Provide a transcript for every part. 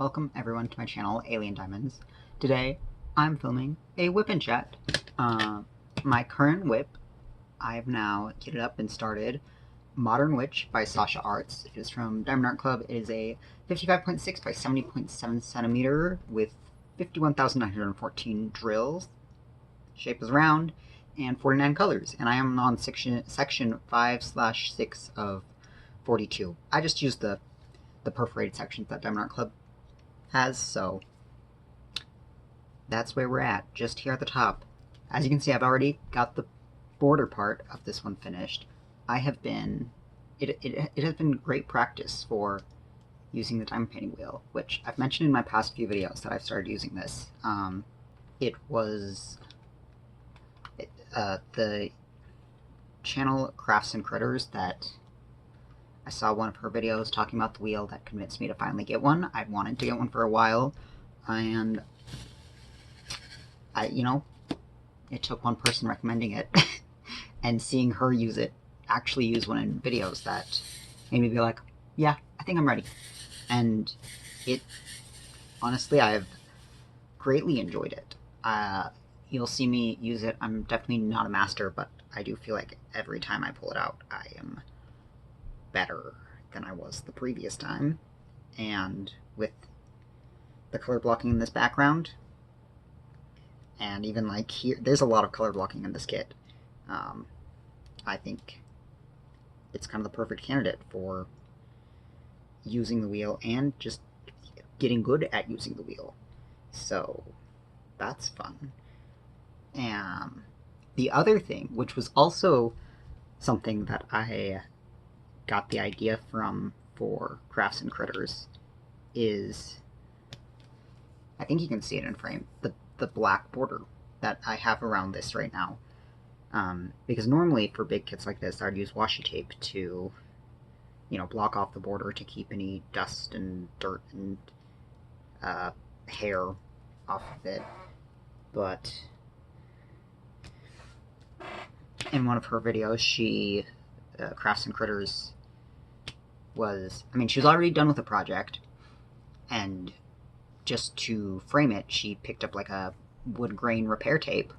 Welcome everyone to my channel, Alien Diamonds. Today, I'm filming a WIP Chat. My current WIP, I have now kitted up and started Modern Witch by Sasha Arts. It is from Diamond Art Club. It is a 55.6 by 70.7 centimeter with 51,914 drills. Shape is round and 49 colors, and I am on section 5/6 of 42. I just used the perforated sections that Diamond Art Club has, so that's where we're at, just here at the top. As you can see, I've already got the border part of this one finished. I have been, it has been great practice for using the diamond painting wheel, which I've mentioned in my past few videos that I've started using this. It was the channel Crafts and Critters that I saw one of her videos talking about the wheel that convinced me to finally get one. I'd wanted to get one for a while, and it took one person recommending it and seeing her use it, actually use one in videos, that made me be like, yeah, I think I'm ready. And honestly, I've greatly enjoyed it. You'll see me use it. I'm definitely not a master, but I do feel like every time I pull it out, I am better than I was the previous time. And with the color blocking in this background, and even like here, there's a lot of color blocking in this kit. I think it's kind of the perfect candidate for using the wheel and just getting good at using the wheel. So that's fun. And the other thing, which was also something that I got the idea from for Crafts and Critters, is, I think you can see it in frame, the black border that I have around this right now. Because normally for big kits like this, I'd use washi tape to, block off the border to keep any dust and dirt and hair off of it. But in one of her videos, she, Crafts and Critters, she was already done with the project, and just to frame it, she picked up like a wood grain repair tape.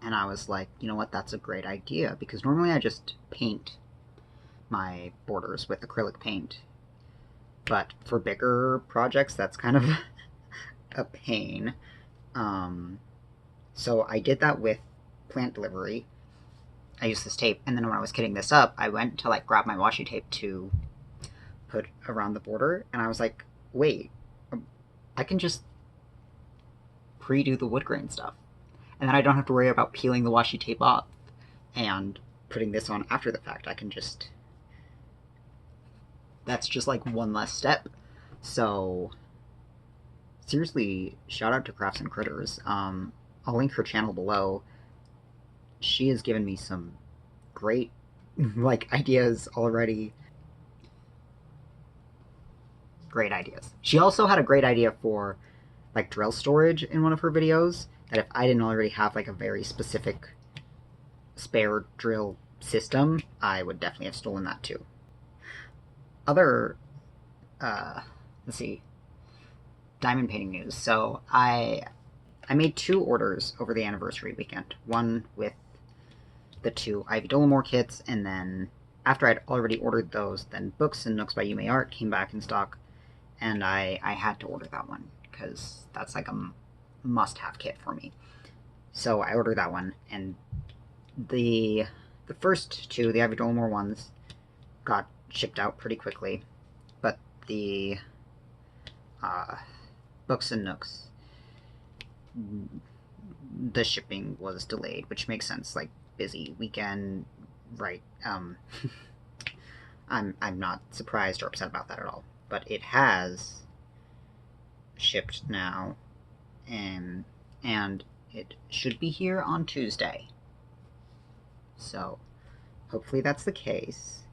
And I was like, you know what, that's a great idea, because normally I just paint my borders with acrylic paint. But for bigger projects, that's kind of a pain. So I did that with plant delivery. I used this tape, and then when I was kitting this up, I went to grab my washi tape to put around the border, and I was like, wait, I can just pre-do the wood grain stuff, and then I don't have to worry about peeling the washi tape off and putting this on after the fact. I can just, that's just like one less step. So seriously, shout out to Crafts and Critters. I'll link her channel below. She has given me some great ideas already. Great ideas. She also had a great idea for drill storage in one of her videos, that if I didn't already have a very specific spare drill system, I would definitely have stolen that too. Other let's see, diamond painting news. So I made 2 orders over the anniversary weekend. One with the 2 Ivy Dolomore kits, and then after I'd already ordered those, then Books and Nooks by Yume Art came back in stock, and I had to order that one, because that's like a must-have kit for me. So I ordered that one, and the first 2, the Ivy Dolomore ones, got shipped out pretty quickly, but the Books and Nooks, the shipping was delayed, which makes sense, busy weekend, right? I'm not surprised or upset about that at all, but it has shipped now, and it should be here on Tuesday. So hopefully that's the case.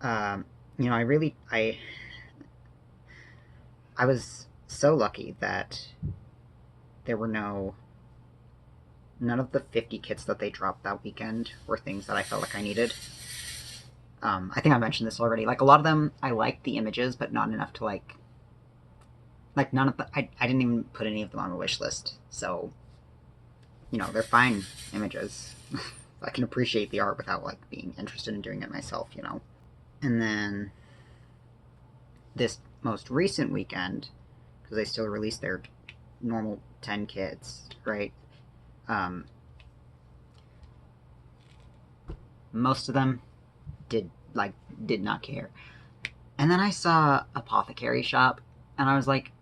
I was so lucky that there were none of the 50 kits that they dropped that weekend were things that I felt like I needed. I think I mentioned this already. Like, a lot of them, I like the images, but not enough to, like none of the, I didn't even put any of them on a wish list. So, you know, they're fine images. I can appreciate the art without, like, being interested in doing it myself, you know? And then this most recent weekend, because they still released their normal 10 kids, right? Most of them did not care. And then I saw Apothecary Shop, and I was like,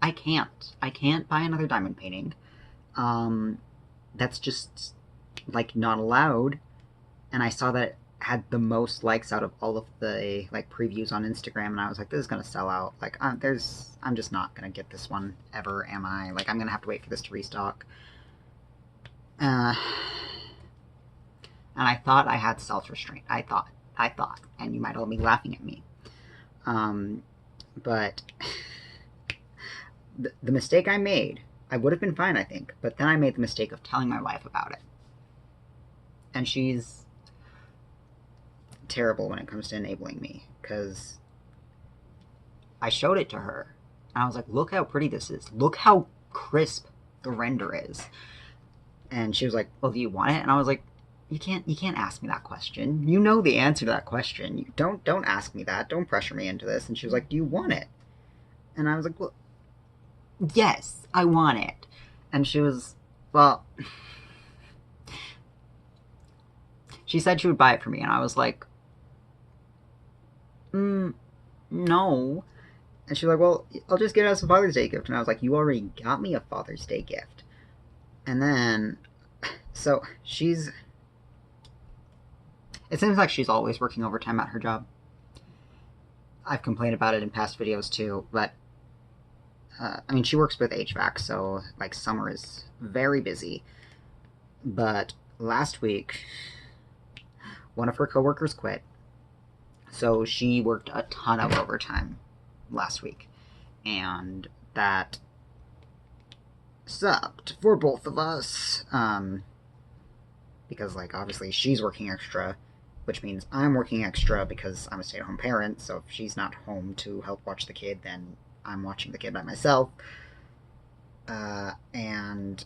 I can't buy another diamond painting. That's just, like, not allowed. And I saw that it had the most likes out of all of the, like, previews on Instagram, and I was like, this is gonna sell out. Like, I'm just not gonna get this one ever, am I? Like, I'm gonna have to wait for this to restock. And I thought I had self-restraint. I thought, and you might all be laughing at me. But the mistake I made, I would have been fine, I think, but then I made the mistake of telling my wife about it. And she's terrible when it comes to enabling me, because I showed it to her, and I was like, look how pretty this is. Look how crisp the render is. And she was like, well, do you want it? And I was like, you can't ask me that question. You know the answer to that question. You don't ask me that. Don't pressure me into this. And she was like, do you want it? And I was like, well, yes, I want it. And she was, well, she said she would buy it for me, and I was like, no. And she was like, well, I'll just get it as a Father's Day gift. And I was like, you already got me a Father's Day gift. And then, so it seems like she's always working overtime at her job. I've complained about it in past videos too, but I mean, she works with HVAC, so, like, summer is very busy. But last week, one of her coworkers quit, so she worked a ton of overtime last week, and that sucked for both of us, because, like, obviously she's working extra, which means I'm working extra because I'm a stay-at-home parent, so if she's not home to help watch the kid, then I'm watching the kid by myself. And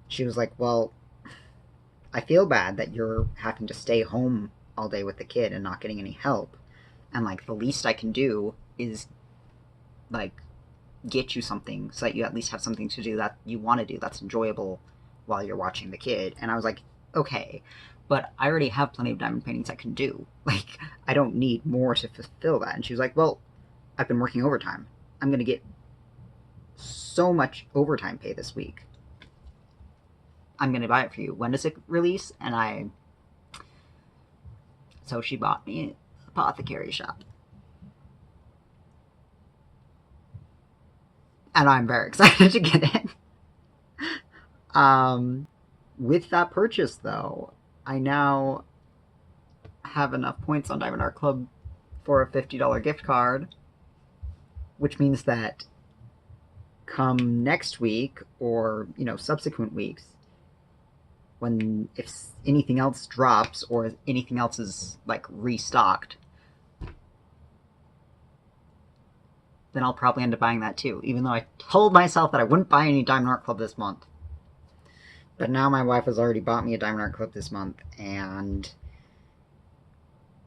she was like, well, I feel bad that you're having to stay home all day with the kid and not getting any help. And, like, the least I can do is, like, get you something so that you at least have something to do that you want to do that's enjoyable while you're watching the kid. And I was like, okay, but I already have plenty of diamond paintings I can do. Like, I don't need more to fulfill that. And she was like, well, I've been working overtime. I'm going to get so much overtime pay this week. I'm going to buy it for you. When does it release? And so she bought me an Apothecary Shop. And I'm very excited to get it. With that purchase, though, I now have enough points on Diamond Art Club for a $50 gift card, which means that come next week, or, you know, subsequent weeks, when, if anything else drops or anything else is, like, restocked, then I'll probably end up buying that too, even though I told myself that I wouldn't buy any Diamond Art Club this month. But now my wife has already bought me a Diamond Art Club this month, and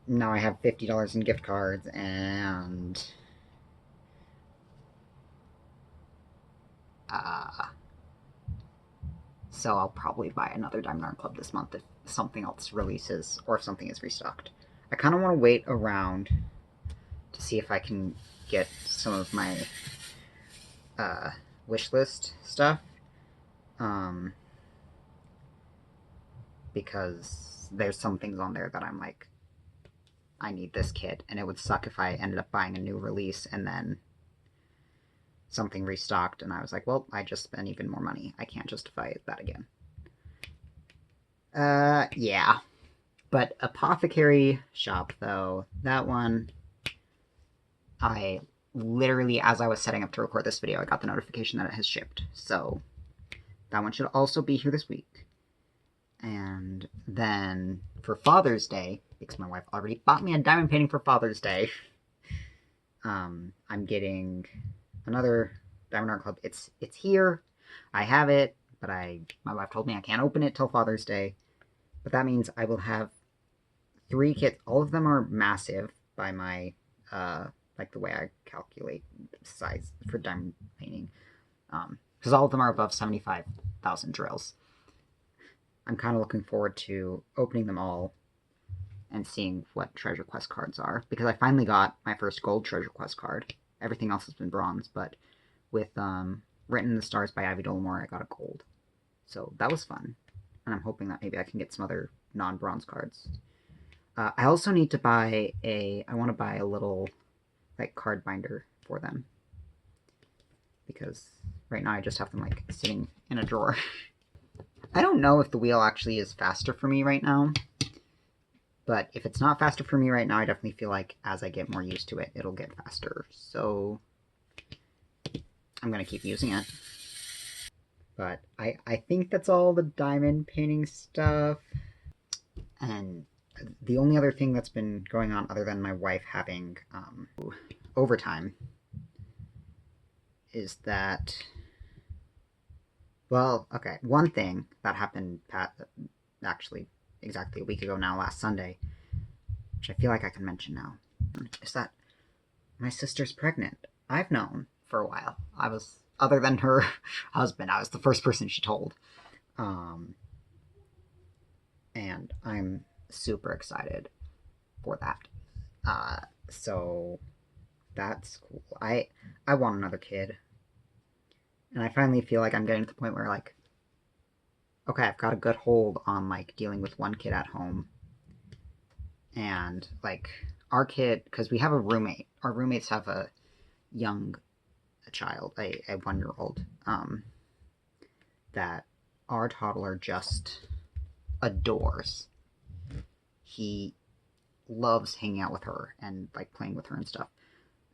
now I have $50 in gift cards, and so I'll probably buy another Diamond Art Club this month if something else releases, or if something is restocked. I kind of want to wait around to see if I can get some of my wish list stuff, because there's some things on there that I'm like, I need this kit, and it would suck if I ended up buying a new release and then something restocked, and I was like, well, I just spent even more money. I can't justify that again. Yeah. But Apothecary Shop, though, that one, I literally, as I was setting up to record this video, I got the notification that it has shipped. So that one should also be here this week. And then for Father's Day, because my wife already bought me a diamond painting for Father's Day, I'm getting another Diamond Art Club. It's here. I have it, but my wife told me I can't open it till Father's Day. But that means I will have 3 kits. All of them are massive by my like the way I calculate size for diamond painting. Because all of them are above 75,000 drills. I'm kind of looking forward to opening them all and seeing what Treasure Quest cards are. Because I finally got my first gold Treasure Quest card. Everything else has been bronze, but with Written in the Stars by Ivy Dollamore, I got a gold. So that was fun. And I'm hoping that maybe I can get some other non-bronze cards. I also need to buy I want to buy a little, like, card binder for them. Because right now I just have them, like, sitting in a drawer. I don't know if the wheel actually is faster for me right now. But if it's not faster for me right now, I definitely feel like as I get more used to it, it'll get faster. So I'm going to keep using it. But I think that's all the diamond painting stuff. And the only other thing that's been going on other than my wife having overtime is that, well, okay, one thing that happened actually exactly a week ago now, last Sunday, which I feel like I can mention now, is that my sister's pregnant. I've known for a while. Other than her husband, I was the first person she told. And I'm super excited for that. So that's cool. I want another kid. And I finally feel like I'm getting to the point where, like, okay, I've got a good hold on, like, dealing with one kid at home. And, like, our kid, because we have a roommate. Our roommates have a child, a 1-year-old, that our toddler just adores. He loves hanging out with her and, like, playing with her and stuff.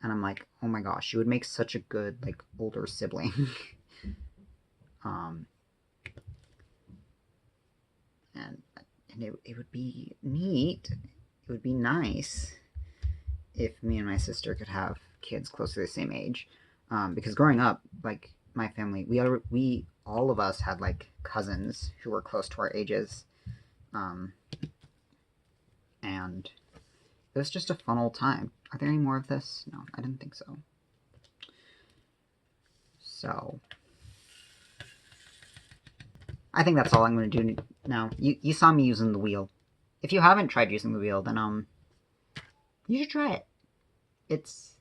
And I'm like, oh my gosh, she would make such a good, like, older sibling. And it would be neat. It would be nice if me and my sister could have kids close to the same age. Because growing up, like, my family, we all of us had, like, cousins who were close to our ages. And it was just a fun old time. Are there any more of this? No, I didn't think so. So I think that's all I'm going to do now. You saw me using the wheel. If you haven't tried using the wheel, then you should try it. It's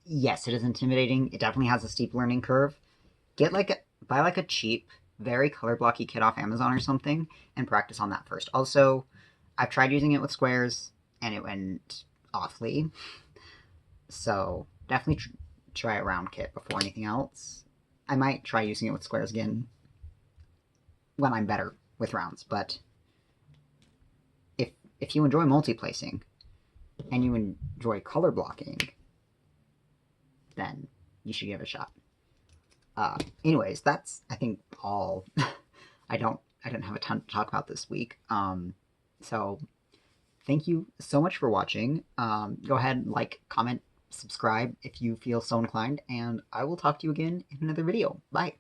yes, it is intimidating. It definitely has a steep learning curve. Buy like a cheap, very color blocky kit off Amazon or something, and practice on that first. Also, I've tried using it with squares, and it went awfully. So definitely try a round kit before anything else. I might try using it with squares again when I'm better with rounds, but if you enjoy multi-placing and you enjoy color blocking, then you should give it a shot. Anyways, that's, I think, all. I didn't have a ton to talk about this week. So thank you so much for watching. Go ahead, like, comment, subscribe if you feel so inclined, and I will talk to you again in another video. Bye.